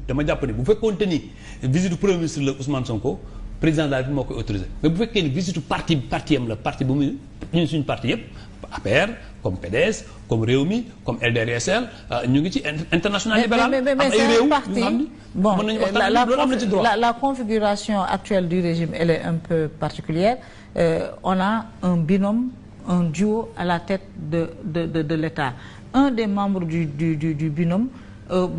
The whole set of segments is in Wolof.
dama jàpp ne bu fekkoonte ni visite du premier ministre la Ousmane Sonko président de la République moo koy autorisé mais bu fekkee ni visite parti am la parti bu muy ñun suñu parti yëpp APR comme PDS comme Rewmi comme LDRSL ñu ngi ci international libéral am ay réew yu xam ni bon mën nañu waxtaan loolu am na ci droit. la configuration actuelle du régime elle est un peu particulière on a un binôme un duo à la tête de l'État un des membres du binôme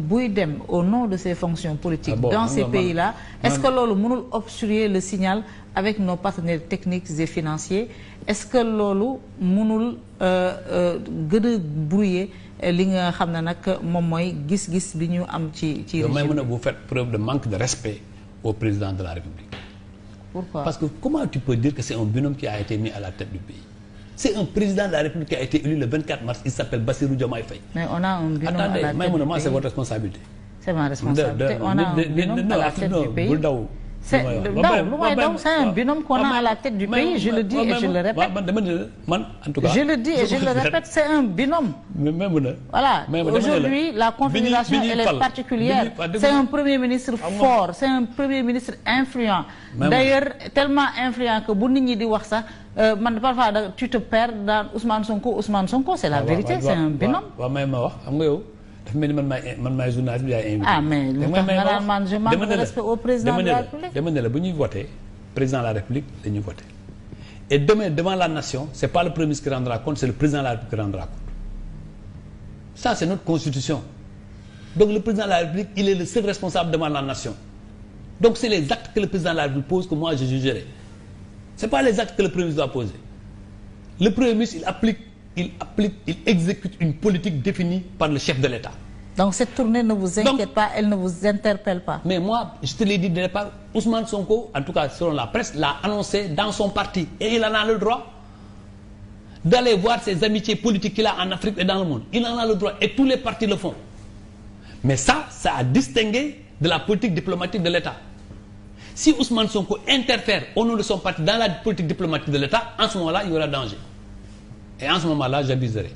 buy dem au nom de ses fonctions politiques dans ces pays-là est-ce que loolu mënul obstruer le signal avec nos partenaires techniques et financiers est-ce que loolu mënul gën a brouiller li nga xam ne nag moom mooy gis-gis bi ñu am ci régime may mën a vous faites preuve de manque de respect au président de la République. Pourquoi? Parce que comment tu peux dire que c'est un binôme qui a été mis à la tête du pays? C'est un président de la République qui a été élu le 24 mars, il s'appelle Bassirou Diomaye Faye. Mais on a un binôme à la tête du pays. Attendez, c'est votre responsabilité. C'est ma responsabilité. On a un binôme à la tête du pays. C'est un binôme qu'on a à la tête du pays, je le dis et je le répète. En tout cas, je le dis et je le répète, c'est un binôme. Voilà. Aujourd'hui, la configuration elle est particulière. C'est un premier ministre fort, c'est un premier ministre influent. D'ailleurs, tellement influent que bu nit ñi di wax sax man parfois tu te perds dans Ousmane Sonko, c'est la vérité, c'est un binôme. waaw may ma wax xam nga yow dafa mel ni man maay journaliste bi yaay invité. Ah mais lu tax nga naan man je manque de respect au président de la République. dama ne la bu ñuy voté président de la République la ñuy voté et demain devant la nation c'est pas le premier ministre qui rendra compte, c'est le président de la République qui rendra compte. Ça c'est notre constitution. Donc le président de la République il est le seul responsable devant la nation. Donc c'est les actes que le président de la République pose que moi je jugerai. C'est pas les actes que le premier ministre doit poser. Le premier ministre il exécute une politique définie par le chef de l'État. Donc cette tournée ne vous inquiète pas, elle ne vous interpelle pas. Mais moi, je te l'ai dit dès le départ, Ousmane Sonko, en tout cas selon la presse, l'a annoncé dans son parti. Et il en a le droit d'aller voir ses amitiés politiques qu'il a en Afrique et dans le monde. Il en a le droit et tous les partis le font. Mais ça a distingué de la politique diplomatique de l'État. Si Ousmane Sonko interfère au nom de son parti dans la politique diplomatique de l'État, en ce moment-là, il y aura danger. Et en ce moment-là, j'abuserai.